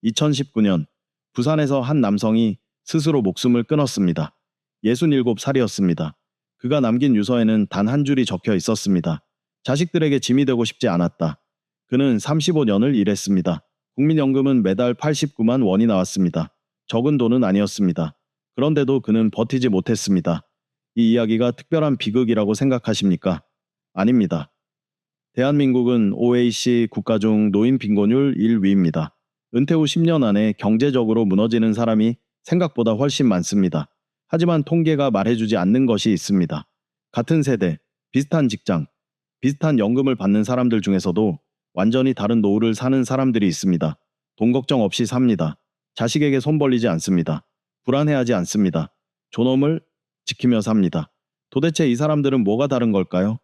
2019년 부산에서 한 남성이 스스로 목숨을 끊었습니다. 67살이었습니다. 그가 남긴 유서에는 단 한 줄이 적혀 있었습니다. 자식들에게 짐이 되고 싶지 않았다. 그는 35년을 일했습니다. 국민연금은 매달 89만 원이 나왔습니다. 적은 돈은 아니었습니다. 그런데도 그는 버티지 못했습니다. 이 이야기가 특별한 비극이라고 생각하십니까? 아닙니다. 대한민국은 OECD 국가 중 노인 빈곤율 1위입니다. 은퇴 후 10년 안에 경제적으로 무너지는 사람이 생각보다 훨씬 많습니다. 하지만 통계가 말해주지 않는 것이 있습니다. 같은 세대, 비슷한 직장, 비슷한 연금을 받는 사람들 중에서도 완전히 다른 노후를 사는 사람들이 있습니다. 돈 걱정 없이 삽니다. 자식에게 손 벌리지 않습니다. 불안해하지 않습니다. 존엄을 지키며 삽니다. 도대체 이 사람들은 뭐가 다른 걸까요?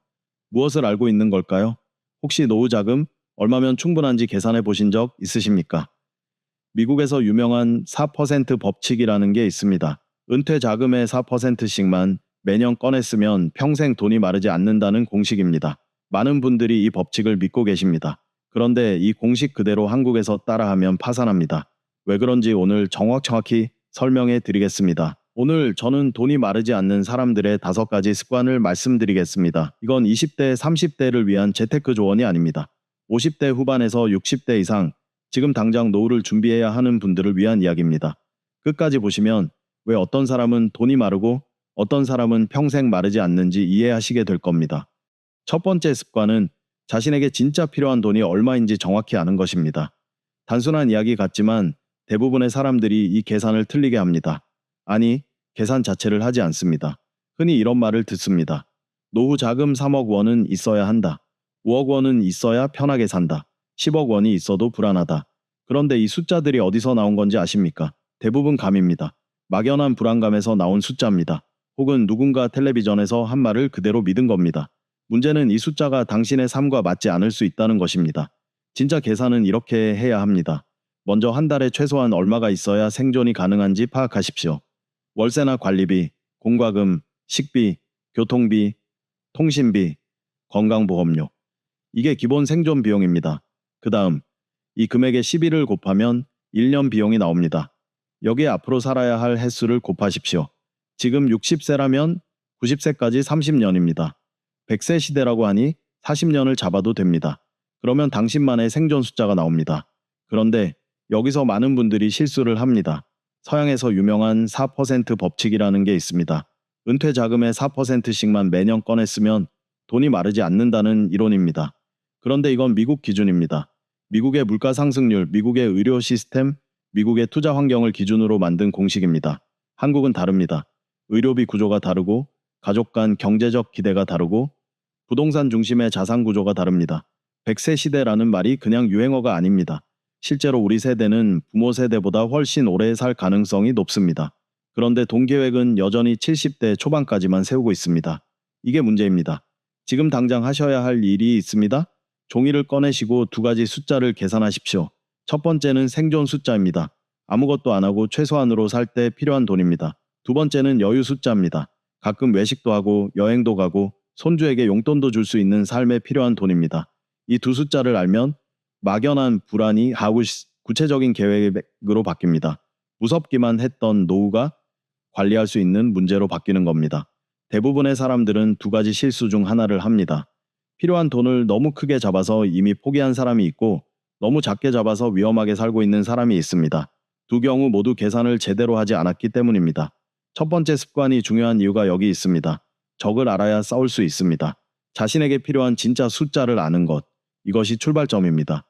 무엇을 알고 있는 걸까요? 혹시 노후 자금 얼마면 충분한지 계산해 보신 적 있으십니까? 미국에서 유명한 4% 법칙이라는 게 있습니다. 은퇴 자금의 4%씩만 매년 꺼냈으면 평생 돈이 마르지 않는다는 공식입니다. 많은 분들이 이 법칙을 믿고 계십니다. 그런데 이 공식 그대로 한국에서 따라하면 파산합니다. 왜 그런지 오늘 정확히 설명해 드리겠습니다. 오늘 저는 돈이 마르지 않는 사람들의 5가지 습관을 말씀드리겠습니다. 이건 20대, 30대를 위한 재테크 조언이 아닙니다. 50대 후반에서 60대 이상, 지금 당장 노후를 준비해야 하는 분들을 위한 이야기입니다. 끝까지 보시면 왜 어떤 사람은 돈이 마르고 어떤 사람은 평생 마르지 않는지 이해하시게 될 겁니다. 첫 번째 습관은 자신에게 진짜 필요한 돈이 얼마인지 정확히 아는 것입니다. 단순한 이야기 같지만 대부분의 사람들이 이 계산을 틀리게 합니다. 아니, 계산 자체를 하지 않습니다. 흔히 이런 말을 듣습니다. 노후 자금 3억 원은 있어야 한다. 5억 원은 있어야 편하게 산다. 10억 원이 있어도 불안하다. 그런데 이 숫자들이 어디서 나온 건지 아십니까? 대부분 감입니다. 막연한 불안감에서 나온 숫자입니다. 혹은 누군가 텔레비전에서 한 말을 그대로 믿은 겁니다. 문제는 이 숫자가 당신의 삶과 맞지 않을 수 있다는 것입니다. 진짜 계산은 이렇게 해야 합니다. 먼저 한 달에 최소한 얼마가 있어야 생존이 가능한지 파악하십시오. 월세나 관리비, 공과금, 식비, 교통비, 통신비, 건강보험료. 이게 기본 생존 비용입니다. 그 다음, 이 금액의 12를 곱하면 1년 비용이 나옵니다. 여기에 앞으로 살아야 할 횟수를 곱하십시오. 지금 60세라면 90세까지 30년입니다. 100세 시대라고 하니 40년을 잡아도 됩니다. 그러면 당신만의 생존 숫자가 나옵니다. 그런데 여기서 많은 분들이 실수를 합니다. 서양에서 유명한 4% 법칙이라는 게 있습니다. 은퇴 자금의 4%씩만 매년 꺼냈으면 돈이 마르지 않는다는 이론입니다. 그런데 이건 미국 기준입니다. 미국의 물가 상승률, 미국의 의료 시스템, 미국의 투자 환경을 기준으로 만든 공식입니다. 한국은 다릅니다. 의료비 구조가 다르고 가족 간 경제적 기대가 다르고 부동산 중심의 자산 구조가 다릅니다. 100세 시대라는 말이 그냥 유행어가 아닙니다. 실제로 우리 세대는 부모 세대보다 훨씬 오래 살 가능성이 높습니다. 그런데 동계획은 여전히 70대 초반까지만 세우고 있습니다. 이게 문제입니다. 지금 당장 하셔야 할 일이 있습니다. 종이를 꺼내시고 2가지 숫자를 계산하십시오. 첫 번째는 생존 숫자입니다. 아무것도 안 하고 최소한으로 살 때 필요한 돈입니다. 두 번째는 여유 숫자입니다. 가끔 외식도 하고 여행도 가고 손주에게 용돈도 줄 수 있는 삶에 필요한 돈입니다. 이 두 숫자를 알면 막연한 불안이 구체적인 계획으로 바뀝니다. 무섭기만 했던 노후가 관리할 수 있는 문제로 바뀌는 겁니다. 대부분의 사람들은 2가지 실수 중 하나를 합니다. 필요한 돈을 너무 크게 잡아서 이미 포기한 사람이 있고 너무 작게 잡아서 위험하게 살고 있는 사람이 있습니다. 두 경우 모두 계산을 제대로 하지 않았기 때문입니다. 첫 번째 습관이 중요한 이유가 여기 있습니다. 적을 알아야 싸울 수 있습니다. 자신에게 필요한 진짜 숫자를 아는 것, 이것이 출발점입니다.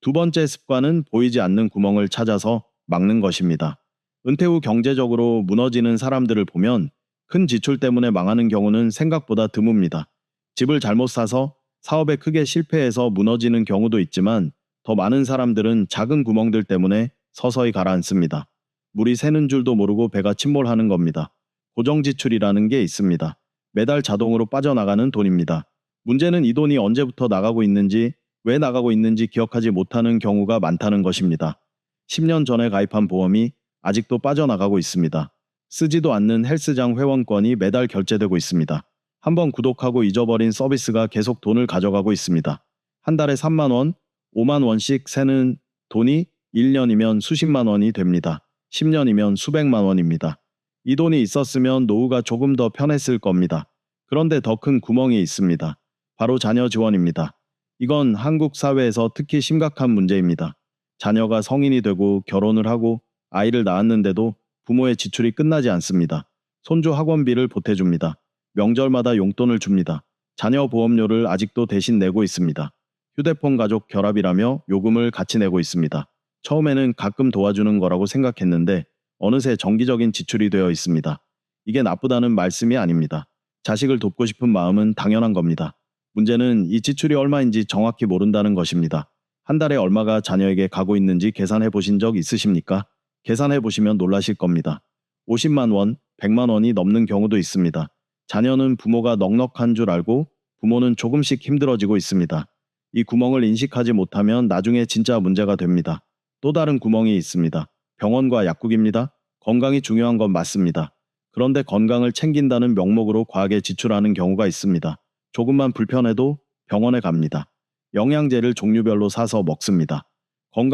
두 번째 습관은 보이지 않는 구멍을 찾아서 막는 것입니다. 은퇴 후 경제적으로 무너지는 사람들을 보면 큰 지출 때문에 망하는 경우는 생각보다 드뭅니다. 집을 잘못 사서 사업에 크게 실패해서 무너지는 경우도 있지만 더 많은 사람들은 작은 구멍들 때문에 서서히 가라앉습니다. 물이 새는 줄도 모르고 배가 침몰하는 겁니다. 고정지출이라는 게 있습니다. 매달 자동으로 빠져나가는 돈입니다. 문제는 이 돈이 언제부터 나가고 있는지, 왜 나가고 있는지 기억하지 못하는 경우가 많다는 것입니다. 10년 전에 가입한 보험이 아직도 빠져나가고 있습니다. 쓰지도 않는 헬스장 회원권이 매달 결제되고 있습니다. 한번 구독하고 잊어버린 서비스가 계속 돈을 가져가고 있습니다. 한 달에 3만 원, 5만 원씩 새는 돈이 1년이면 수십만 원이 됩니다. 10년이면 수백만 원입니다. 이 돈이 있었으면 노후가 조금 더 편했을 겁니다. 그런데 더 큰 구멍이 있습니다. 바로 자녀 지원입니다. 이건 한국 사회에서 특히 심각한 문제입니다. 자녀가 성인이 되고 결혼을 하고 아이를 낳았는데도 부모의 지출이 끝나지 않습니다. 손주 학원비를 보태줍니다. 명절마다 용돈을 줍니다. 자녀 보험료를 아직도 대신 내고 있습니다. 휴대폰 가족 결합이라며 요금을 같이 내고 있습니다. 처음에는 가끔 도와주는 거라고 생각했는데 어느새 정기적인 지출이 되어 있습니다. 이게 나쁘다는 말씀이 아닙니다. 자식을 돕고 싶은 마음은 당연한 겁니다. 문제는 이 지출이 얼마인지 정확히 모른다는 것입니다. 한 달에 얼마가 자녀에게 가고 있는지 계산해 보신 적 있으십니까? 계산해 보시면 놀라실 겁니다. 50만 원, 100만 원이 넘는 경우도 있습니다. 자녀는 부모가 넉넉한 줄 알고 부모는 조금씩 힘들어지고 있습니다. 이 구멍을 인식하지 못하면 나중에 진짜 문제가 됩니다. 또 다른 구멍이 있습니다. 병원과 약국입니다. 건강이 중요한 건 맞습니다. 그런데 건강을 챙긴다는 명목으로 과하게 지출하는 경우가 있습니다. 조금만 불편해도 병원에 갑니다. 영양제를 종류별로 사서 먹습니다.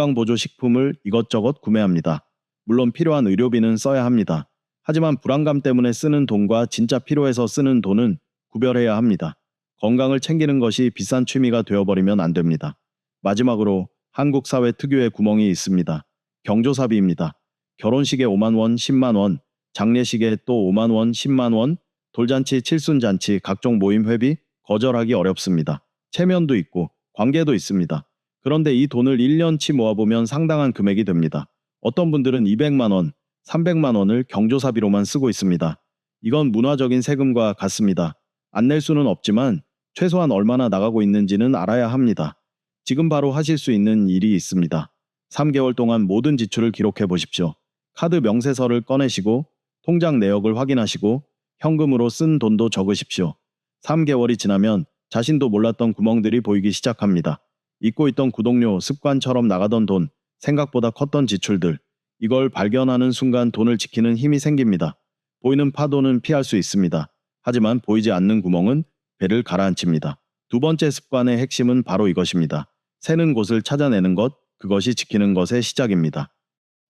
건강보조식품을 이것저것 구매합니다. 물론 필요한 의료비는 써야 합니다. 하지만 불안감 때문에 쓰는 돈과 진짜 필요해서 쓰는 돈은 구별해야 합니다. 건강을 챙기는 것이 비싼 취미가 되어버리면 안 됩니다. 마지막으로 한국 사회 특유의 구멍이 있습니다. 경조사비입니다. 결혼식에 5만 원, 10만 원, 장례식에 또 5만 원, 10만 원, 돌잔치, 칠순잔치, 각종 모임 회비 거절하기 어렵습니다. 체면도 있고 관계도 있습니다. 그런데 이 돈을 1년치 모아보면 상당한 금액이 됩니다. 어떤 분들은 200만 원, 300만 원을 경조사비로만 쓰고 있습니다. 이건 문화적인 세금과 같습니다. 안 낼 수는 없지만 최소한 얼마나 나가고 있는지는 알아야 합니다. 지금 바로 하실 수 있는 일이 있습니다. 3개월 동안 모든 지출을 기록해 보십시오. 카드 명세서를 꺼내시고 통장 내역을 확인하시고 현금으로 쓴 돈도 적으십시오. 3개월이 지나면 자신도 몰랐던 구멍들이 보이기 시작합니다. 잊고 있던 구독료, 습관처럼 나가던 돈, 생각보다 컸던 지출들. 이걸 발견하는 순간 돈을 지키는 힘이 생깁니다. 보이는 파도는 피할 수 있습니다. 하지만 보이지 않는 구멍은 배를 가라앉힙니다. 두 번째 습관의 핵심은 바로 이것입니다. 새는 곳을 찾아내는 것, 그것이 지키는 것의 시작입니다.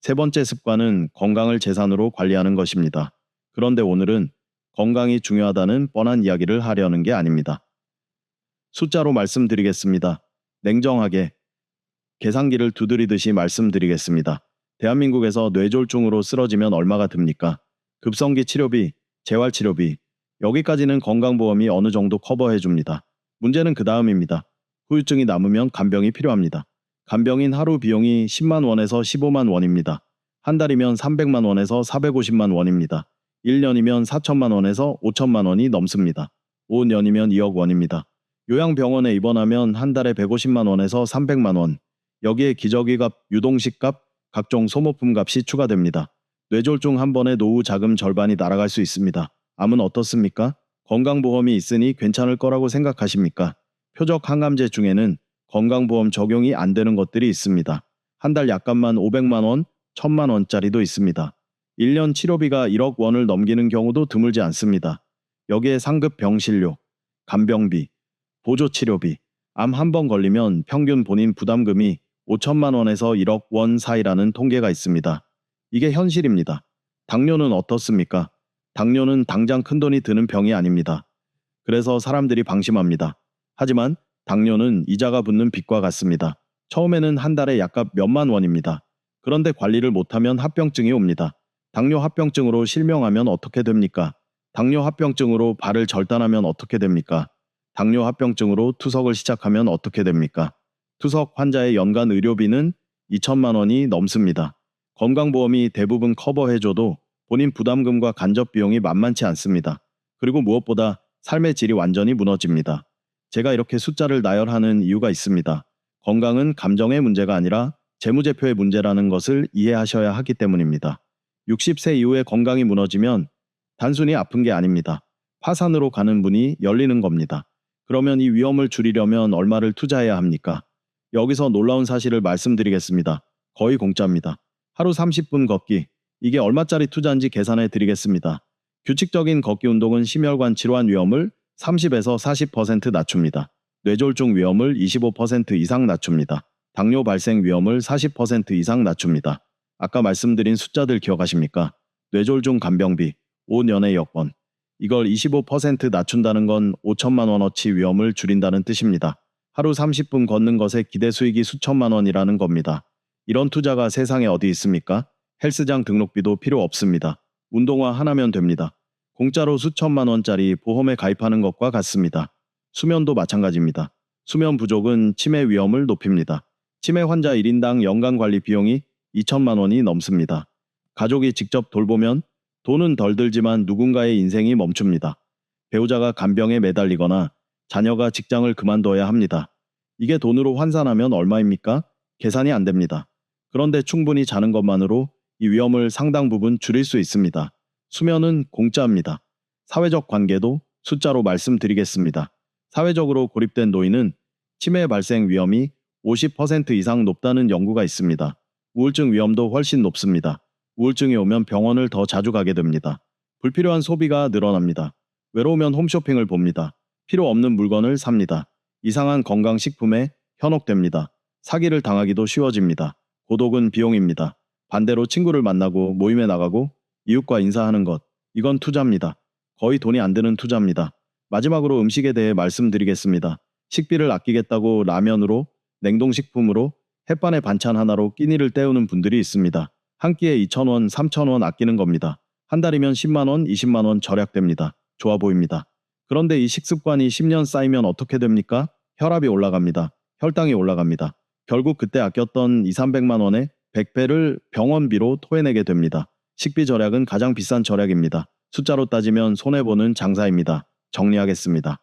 세 번째 습관은 건강을 재산으로 관리하는 것입니다. 그런데 오늘은 건강이 중요하다는 뻔한 이야기를 하려는 게 아닙니다. 숫자로 말씀드리겠습니다. 냉정하게 계산기를 두드리듯이 말씀드리겠습니다. 대한민국에서 뇌졸중으로 쓰러지면 얼마가 듭니까? 급성기 치료비, 재활치료비, 여기까지는 건강보험이 어느 정도 커버해 줍니다. 문제는 그 다음입니다. 후유증이 남으면 간병이 필요합니다. 간병인 하루 비용이 10만 원에서 15만 원입니다. 한 달이면 300만 원에서 450만 원입니다. 1년이면 4천만 원에서 5천만 원이 넘습니다. 5년이면 2억 원입니다. 요양병원에 입원하면 한 달에 150만 원에서 300만 원. 여기에 기저귀값, 유동식값, 각종 소모품 값이 추가됩니다. 뇌졸중 한 번에 노후 자금 절반이 날아갈 수 있습니다. 암은 어떻습니까? 건강보험이 있으니 괜찮을 거라고 생각하십니까? 표적 항암제 중에는 건강보험 적용이 안 되는 것들이 있습니다. 한 달 약값만 500만 원, 1000만 원짜리도 있습니다. 1년 치료비가 1억 원을 넘기는 경우도 드물지 않습니다. 여기에 상급 병실료, 간병비, 보조치료비, 암 한 번 걸리면 평균 본인 부담금이 5천만 원에서 1억 원 사이라는 통계가 있습니다. 이게 현실입니다. 당뇨는 어떻습니까? 당뇨는 당장 큰돈이 드는 병이 아닙니다. 그래서 사람들이 방심합니다. 하지만 당뇨는 이자가 붙는 빚과 같습니다. 처음에는 한 달에 약값 몇만 원입니다. 그런데 관리를 못하면 합병증이 옵니다. 당뇨 합병증으로 실명하면 어떻게 됩니까? 당뇨 합병증으로 발을 절단하면 어떻게 됩니까? 당뇨 합병증으로 투석을 시작하면 어떻게 됩니까? 투석 환자의 연간 의료비는 2천만 원이 넘습니다. 건강보험이 대부분 커버해줘도 본인 부담금과 간접 비용이 만만치 않습니다. 그리고 무엇보다 삶의 질이 완전히 무너집니다. 제가 이렇게 숫자를 나열하는 이유가 있습니다. 건강은 감정의 문제가 아니라 재무제표의 문제라는 것을 이해하셔야 하기 때문입니다. 60세 이후에 건강이 무너지면 단순히 아픈 게 아닙니다. 파산으로 가는 문이 열리는 겁니다. 그러면 이 위험을 줄이려면 얼마를 투자해야 합니까? 여기서 놀라운 사실을 말씀드리겠습니다. 거의 공짜입니다. 하루 30분 걷기. 이게 얼마짜리 투자인지 계산해 드리겠습니다. 규칙적인 걷기 운동은 심혈관 질환 위험을 30에서 40% 낮춥니다. 뇌졸중 위험을 25% 이상 낮춥니다. 당뇨 발생 위험을 40% 이상 낮춥니다. 아까 말씀드린 숫자들 기억하십니까? 뇌졸중 간병비, 5년의 여권. 이걸 25% 낮춘다는 건 5천만 원어치 위험을 줄인다는 뜻입니다. 하루 30분 걷는 것에 기대 수익이 수천만 원이라는 겁니다. 이런 투자가 세상에 어디 있습니까? 헬스장 등록비도 필요 없습니다. 운동화 하나면 됩니다. 공짜로 수천만 원짜리 보험에 가입하는 것과 같습니다. 수면도 마찬가지입니다. 수면 부족은 치매 위험을 높입니다. 치매 환자 1인당 연간 관리 비용이 2천만 원이 넘습니다. 가족이 직접 돌보면 돈은 덜 들지만 누군가의 인생이 멈춥니다. 배우자가 간병에 매달리거나 자녀가 직장을 그만둬야 합니다. 이게 돈으로 환산하면 얼마입니까? 계산이 안 됩니다. 그런데 충분히 자는 것만으로 이 위험을 상당 부분 줄일 수 있습니다. 수면은 공짜입니다. 사회적 관계도 숫자로 말씀드리겠습니다. 사회적으로 고립된 노인은 치매 발생 위험이 50% 이상 높다는 연구가 있습니다. 우울증 위험도 훨씬 높습니다. 우울증이 오면 병원을 더 자주 가게 됩니다. 불필요한 소비가 늘어납니다. 외로우면 홈쇼핑을 봅니다. 필요 없는 물건을 삽니다. 이상한 건강식품에 현혹됩니다. 사기를 당하기도 쉬워집니다. 고독은 비용입니다. 반대로 친구를 만나고 모임에 나가고 이웃과 인사하는 것, 이건 투자입니다. 거의 돈이 안 드는 투자입니다. 마지막으로 음식에 대해 말씀드리겠습니다. 식비를 아끼겠다고 라면으로, 냉동식품으로, 햇반에 반찬 하나로 끼니를 때우는 분들이 있습니다. 한 끼에 2,000원, 3,000원 아끼는 겁니다. 한 달이면 10만 원, 20만 원 절약됩니다. 좋아 보입니다. 그런데 이 식습관이 10년 쌓이면 어떻게 됩니까? 혈압이 올라갑니다. 혈당이 올라갑니다. 결국 그때 아꼈던 2, 300만 원에 100배를 병원비로 토해내게 됩니다. 식비 절약은 가장 비싼 절약입니다. 숫자로 따지면 손해보는 장사입니다. 정리하겠습니다.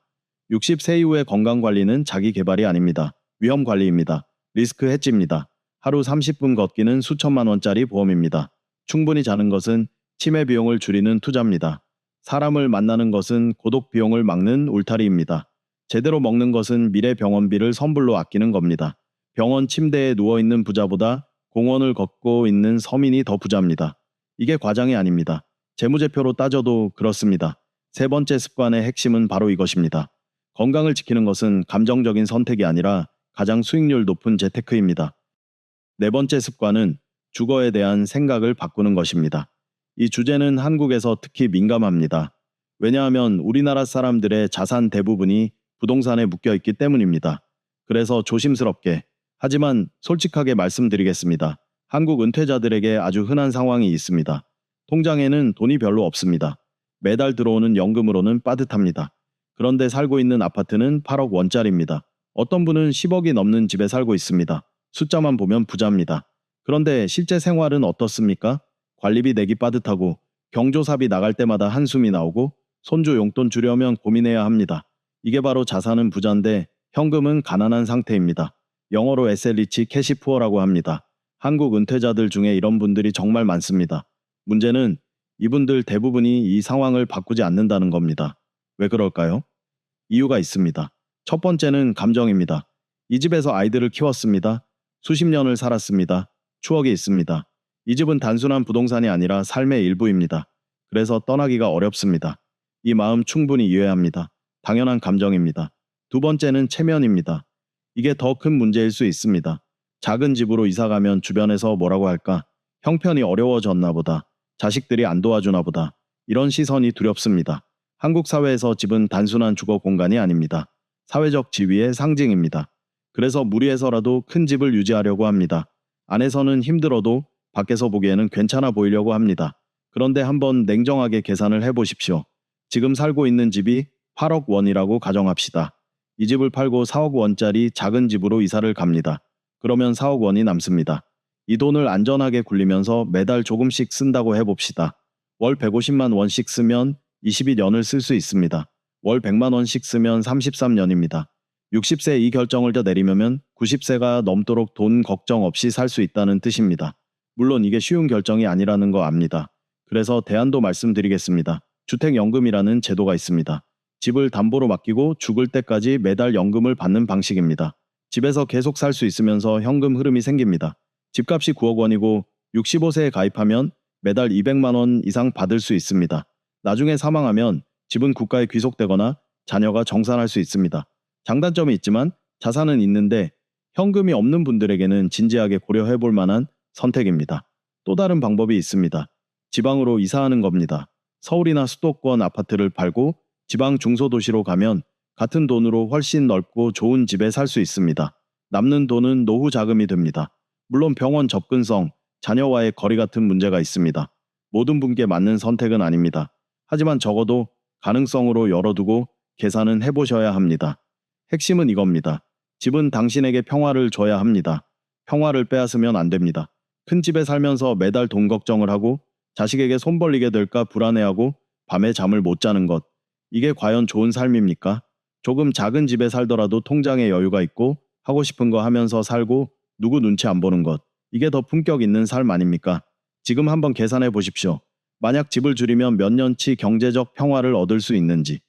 60세 이후의 건강관리는 자기 개발이 아닙니다. 위험관리입니다. 리스크 해지입니다. 하루 30분 걷기는 수천만 원짜리 보험입니다. 충분히 자는 것은 치매 비용을 줄이는 투자입니다. 사람을 만나는 것은 고독 비용을 막는 울타리입니다. 제대로 먹는 것은 미래 병원비를 선불로 아끼는 겁니다. 병원 침대에 누워있는 부자보다 공원을 걷고 있는 서민이 더 부자입니다. 이게 과장이 아닙니다. 재무제표로 따져도 그렇습니다. 세 번째 습관의 핵심은 바로 이것입니다. 건강을 지키는 것은 감정적인 선택이 아니라 가장 수익률 높은 재테크입니다. 네 번째 습관은 주거에 대한 생각을 바꾸는 것입니다. 이 주제는 한국에서 특히 민감합니다. 왜냐하면 우리나라 사람들의 자산 대부분이 부동산에 묶여 있기 때문입니다. 그래서 조심스럽게, 하지만 솔직하게 말씀드리겠습니다. 한국 은퇴자들에게 아주 흔한 상황이 있습니다. 통장에는 돈이 별로 없습니다. 매달 들어오는 연금으로는 빠듯합니다. 그런데 살고 있는 아파트는 8억 원짜리입니다. 어떤 분은 10억이 넘는 집에 살고 있습니다. 숫자만 보면 부자입니다. 그런데 실제 생활은 어떻습니까? 관리비 내기 빠듯하고 경조사비 나갈 때마다 한숨이 나오고 손주 용돈 주려면 고민해야 합니다. 이게 바로 자산은 부자인데 현금은 가난한 상태입니다. 영어로 에셋리치 캐시푸어라고 합니다. 한국 은퇴자들 중에 이런 분들이 정말 많습니다. 문제는 이분들 대부분이 이 상황을 바꾸지 않는다는 겁니다. 왜 그럴까요? 이유가 있습니다. 첫 번째는 감정입니다. 이 집에서 아이들을 키웠습니다. 수십 년을 살았습니다. 추억이 있습니다. 이 집은 단순한 부동산이 아니라 삶의 일부입니다. 그래서 떠나기가 어렵습니다. 이 마음 충분히 이해합니다. 당연한 감정입니다. 두 번째는 체면입니다. 이게 더 큰 문제일 수 있습니다. 작은 집으로 이사가면 주변에서 뭐라고 할까? 형편이 어려워졌나 보다. 자식들이 안 도와주나 보다. 이런 시선이 두렵습니다. 한국 사회에서 집은 단순한 주거 공간이 아닙니다. 사회적 지위의 상징입니다. 그래서 무리해서라도 큰 집을 유지하려고 합니다. 안에서는 힘들어도 밖에서 보기에는 괜찮아 보이려고 합니다. 그런데 한번 냉정하게 계산을 해보십시오. 지금 살고 있는 집이 8억 원이라고 가정합시다. 이 집을 팔고 4억 원짜리 작은 집으로 이사를 갑니다. 그러면 4억 원이 남습니다. 이 돈을 안전하게 굴리면서 매달 조금씩 쓴다고 해봅시다. 월 150만 원씩 쓰면 22년을 쓸 수 있습니다. 월 100만 원씩 쓰면 33년입니다. 60세 이 결정을 더 내리면 90세가 넘도록 돈 걱정 없이 살 수 있다는 뜻입니다. 물론 이게 쉬운 결정이 아니라는 거 압니다. 그래서 대안도 말씀드리겠습니다. 주택연금이라는 제도가 있습니다. 집을 담보로 맡기고 죽을 때까지 매달 연금을 받는 방식입니다. 집에서 계속 살 수 있으면서 현금 흐름이 생깁니다. 집값이 9억 원이고 65세에 가입하면 매달 200만 원 이상 받을 수 있습니다. 나중에 사망하면 집은 국가에 귀속되거나 자녀가 정산할 수 있습니다. 장단점이 있지만 자산은 있는데 현금이 없는 분들에게는 진지하게 고려해 볼 만한 선택입니다. 또 다른 방법이 있습니다. 지방으로 이사하는 겁니다. 서울이나 수도권 아파트를 팔고 지방 중소도시로 가면 같은 돈으로 훨씬 넓고 좋은 집에 살 수 있습니다. 남는 돈은 노후 자금이 됩니다. 물론 병원 접근성, 자녀와의 거리 같은 문제가 있습니다. 모든 분께 맞는 선택은 아닙니다. 하지만 적어도 가능성으로 열어두고 계산은 해보셔야 합니다. 핵심은 이겁니다. 집은 당신에게 평화를 줘야 합니다. 평화를 빼앗으면 안 됩니다. 큰 집에 살면서 매달 돈 걱정을 하고 자식에게 손 벌리게 될까 불안해하고 밤에 잠을 못 자는 것. 이게 과연 좋은 삶입니까? 조금 작은 집에 살더라도 통장에 여유가 있고 하고 싶은 거 하면서 살고 누구 눈치 안 보는 것. 이게 더 품격 있는 삶 아닙니까? 지금 한번 계산해 보십시오. 만약 집을 줄이면 몇 년치 경제적 평화를 얻을 수 있는지.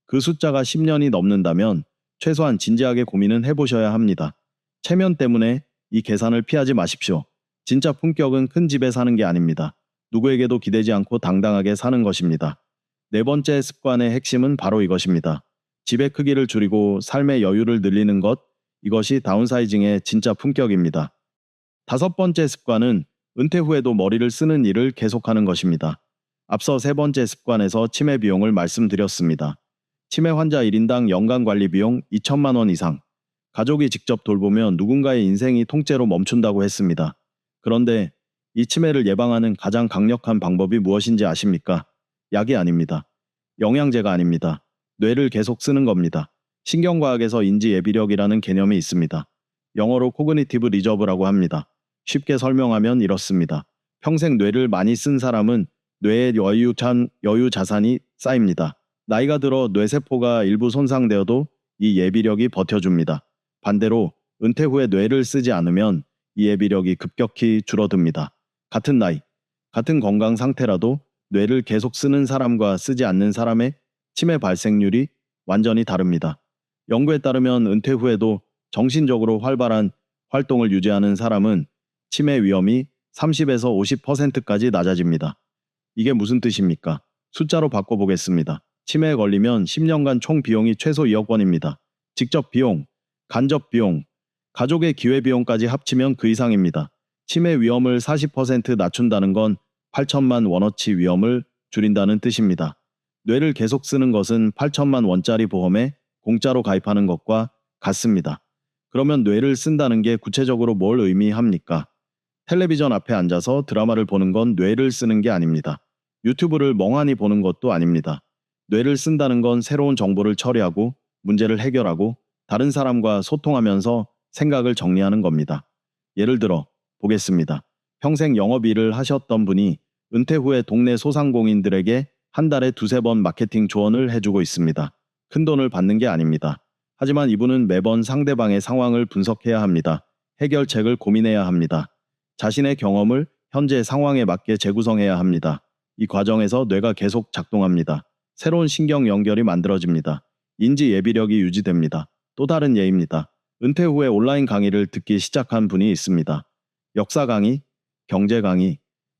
그 숫자가 10년이 넘는다면 최소한 진지하게 고민은 해보셔야 합니다. 체면 때문에 이 계산을 피하지 마십시오. 진짜 품격은 큰 집에 사는 게 아닙니다. 누구에게도 기대지 않고 당당하게 사는 것입니다. 네 번째 습관의 핵심은 바로 이것입니다. 집의 크기를 줄이고 삶의 여유를 늘리는 것, 이것이 다운사이징의 진짜 품격입니다. 다섯 번째 습관은 은퇴 후에도 머리를 쓰는 일을 계속하는 것입니다. 앞서 세 번째 습관에서 치매 비용을 말씀드렸습니다. 치매 환자 1인당 연간 관리 비용 2천만 원 이상. 가족이 직접 돌보면 누군가의 인생이 통째로 멈춘다고 했습니다. 그런데 이 치매를 예방하는 가장 강력한 방법이 무엇인지 아십니까? 약이 아닙니다. 영양제가 아닙니다. 뇌를 계속 쓰는 겁니다. 신경과학에서 인지예비력이라는 개념이 있습니다. 영어로 코그니티브 리저브라고 합니다. 쉽게 설명하면 이렇습니다. 평생 뇌를 많이 쓴 사람은 뇌의 여유 자산이 쌓입니다. 나이가 들어 뇌세포가 일부 손상되어도 이 예비력이 버텨줍니다. 반대로 은퇴 후에 뇌를 쓰지 않으면 이 예비력이 급격히 줄어듭니다. 같은 나이, 같은 건강 상태라도 뇌를 계속 쓰는 사람과 쓰지 않는 사람의 치매 발생률이 완전히 다릅니다. 연구에 따르면 은퇴 후에도 정신적으로 활발한 활동을 유지하는 사람은 치매 위험이 30에서 50%까지 낮아집니다. 이게 무슨 뜻입니까? 숫자로 바꿔보겠습니다. 치매에 걸리면 10년간 총 비용이 최소 2억 원입니다. 직접 비용, 간접 비용, 가족의 기회비용까지 합치면 그 이상입니다. 치매 위험을 40% 낮춘다는 건 8천만 원어치 위험을 줄인다는 뜻입니다. 뇌를 계속 쓰는 것은 8천만 원짜리 보험에 공짜로 가입하는 것과 같습니다. 그러면 뇌를 쓴다는 게 구체적으로 뭘 의미합니까? 텔레비전 앞에 앉아서 드라마를 보는 건 뇌를 쓰는 게 아닙니다. 유튜브를 멍하니 보는 것도 아닙니다. 뇌를 쓴다는 건 새로운 정보를 처리하고 문제를 해결하고 다른 사람과 소통하면서 생각을 정리하는 겁니다. 예를 들어 보겠습니다. 평생 영업일을 하셨던 분이 은퇴 후에 동네 소상공인들에게 한 달에 두세 번 마케팅 조언을 해주고 있습니다. 큰 돈을 받는 게 아닙니다. 하지만 이분은 매번 상대방의 상황을 분석해야 합니다. 해결책을 고민해야 합니다. 자신의 경험을 현재 상황에 맞게 재구성해야 합니다. 이 과정에서 뇌가 계속 작동합니다. 새로운 신경 연결이 만들어집니다. 인지 예비력이 유지됩니다. 또 다른 예입니다. 은퇴 후에 온라인 강의를 듣기 시작한 분이 있습니다. 역사 강의, 경제 강의,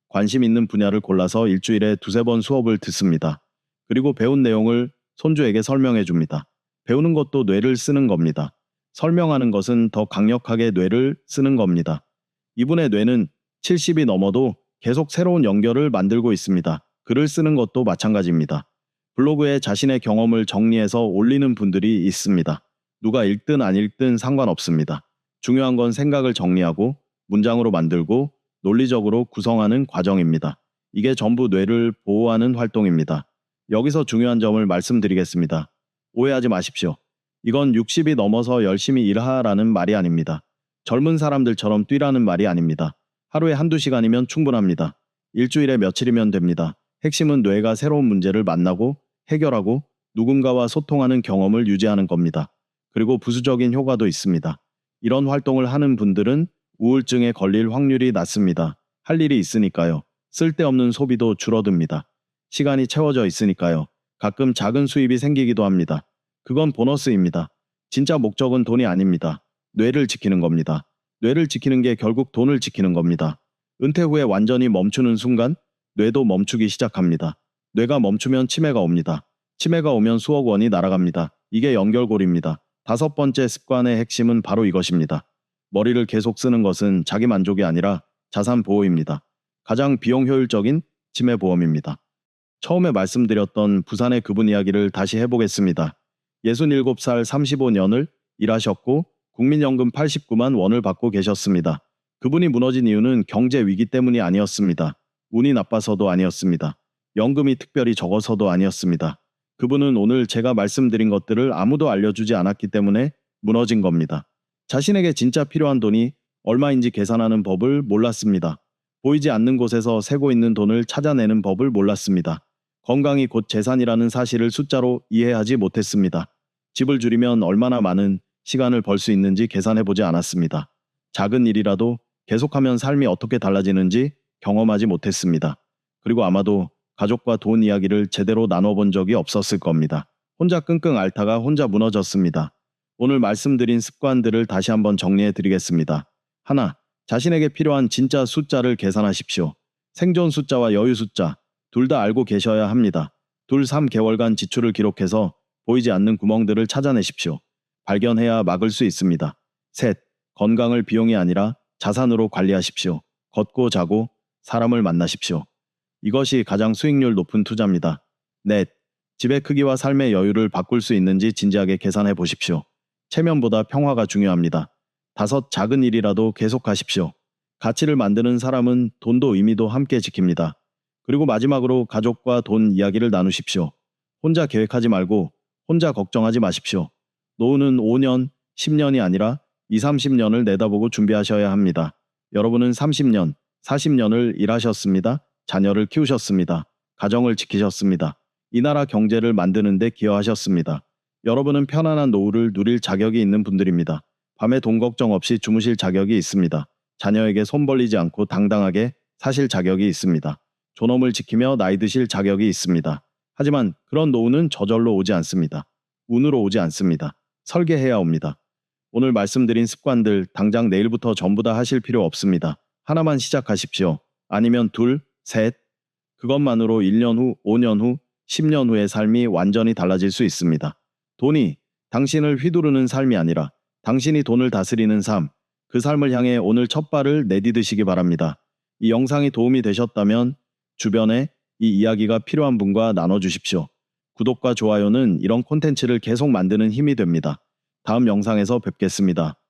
관심 있는 분야를 골라서 일주일에 두세 번 수업을 듣습니다. 그리고 배운 내용을 손주에게 설명해 줍니다. 배우는 것도 뇌를 쓰는 겁니다. 설명하는 것은 더 강력하게 뇌를 쓰는 겁니다. 이분의 뇌는 70이 넘어도 계속 새로운 연결을 만들고 있습니다. 글을 쓰는 것도 마찬가지입니다. 블로그에 자신의 경험을 정리해서 올리는 분들이 있습니다. 누가 읽든 안 읽든 상관없습니다. 중요한 건 생각을 정리하고 문장으로 만들고 논리적으로 구성하는 과정입니다. 이게 전부 뇌를 보호하는 활동입니다. 여기서 중요한 점을 말씀드리겠습니다. 오해하지 마십시오. 이건 60이 넘어서 열심히 일하라는 말이 아닙니다. 젊은 사람들처럼 뛰라는 말이 아닙니다. 하루에 한두 시간이면 충분합니다. 일주일에 며칠이면 됩니다. 핵심은 뇌가 새로운 문제를 만나고 해결하고 누군가와 소통하는 경험을 유지하는 겁니다. 그리고 부수적인 효과도 있습니다. 이런 활동을 하는 분들은 우울증에 걸릴 확률이 낮습니다. 할 일이 있으니까요. 쓸데없는 소비도 줄어듭니다. 시간이 채워져 있으니까요. 가끔 작은 수입이 생기기도 합니다. 그건 보너스입니다. 진짜 목적은 돈이 아닙니다. 뇌를 지키는 겁니다. 뇌를 지키는 게 결국 돈을 지키는 겁니다. 은퇴 후에 완전히 멈추는 순간 뇌도 멈추기 시작합니다. 뇌가 멈추면 치매가 옵니다. 치매가 오면 수억 원이 날아갑니다. 이게 연결고리입니다. 다섯 번째 습관의 핵심은 바로 이것입니다. 머리를 계속 쓰는 것은 자기 만족이 아니라 자산 보호입니다. 가장 비용 효율적인 치매 보험입니다. 처음에 말씀드렸던 부산의 그분 이야기를 다시 해보겠습니다. 67살 35년을 일하셨고 국민연금 89만 원을 받고 계셨습니다. 그분이 무너진 이유는 경제 위기 때문이 아니었습니다. 운이 나빠서도 아니었습니다. 연금이 특별히 적어서도 아니었습니다. 그분은 오늘 제가 말씀드린 것들을 아무도 알려주지 않았기 때문에 무너진 겁니다. 자신에게 진짜 필요한 돈이 얼마인지 계산하는 법을 몰랐습니다. 보이지 않는 곳에서 새고 있는 돈을 찾아내는 법을 몰랐습니다. 건강이 곧 재산이라는 사실을 숫자로 이해하지 못했습니다. 집을 줄이면 얼마나 많은 시간을 벌 수 있는지 계산해보지 않았습니다. 작은 일이라도 계속하면 삶이 어떻게 달라지는지 경험하지 못했습니다. 그리고 아마도 가족과 돈 이야기를 제대로 나눠본 적이 없었을 겁니다. 혼자 끙끙 앓다가 혼자 무너졌습니다. 오늘 말씀드린 습관들을 다시 한번 정리해 드리겠습니다. 하나, 자신에게 필요한 진짜 숫자를 계산하십시오. 생존 숫자와 여유 숫자, 둘 다 알고 계셔야 합니다. 3개월간 지출을 기록해서 보이지 않는 구멍들을 찾아내십시오. 발견해야 막을 수 있습니다. 셋, 건강을 비용이 아니라 자산으로 관리하십시오. 걷고 자고 사람을 만나십시오. 이것이 가장 수익률 높은 투자입니다. 넷, 집의 크기와 삶의 여유를 바꿀 수 있는지 진지하게 계산해 보십시오. 체면보다 평화가 중요합니다. 다섯, 작은 일이라도 계속하십시오. 가치를 만드는 사람은 돈도 의미도 함께 지킵니다. 그리고 마지막으로 가족과 돈 이야기를 나누십시오. 혼자 계획하지 말고 혼자 걱정하지 마십시오. 노후는 5년, 10년이 아니라 20, 30년을 내다보고 준비하셔야 합니다. 여러분은 30년, 40년을 일하셨습니다. 자녀를 키우셨습니다. 가정을 지키셨습니다. 이 나라 경제를 만드는 데 기여하셨습니다. 여러분은 편안한 노후를 누릴 자격이 있는 분들입니다. 밤에 돈 걱정 없이 주무실 자격이 있습니다. 자녀에게 손 벌리지 않고 당당하게 사실 자격이 있습니다. 존엄을 지키며 나이 드실 자격이 있습니다. 하지만 그런 노후는 저절로 오지 않습니다. 운으로 오지 않습니다. 설계해야 옵니다. 오늘 말씀드린 습관들 당장 내일부터 전부 다 하실 필요 없습니다. 하나만 시작하십시오. 아니면 둘, 셋. 그것만으로 1년 후, 5년 후, 10년 후의 삶이 완전히 달라질 수 있습니다. 돈이 당신을 휘두르는 삶이 아니라 당신이 돈을 다스리는 삶, 그 삶을 향해 오늘 첫 발을 내디드시기 바랍니다. 이 영상이 도움이 되셨다면 주변에 이 이야기가 필요한 분과 나눠주십시오. 구독과 좋아요는 이런 콘텐츠를 계속 만드는 힘이 됩니다. 다음 영상에서 뵙겠습니다.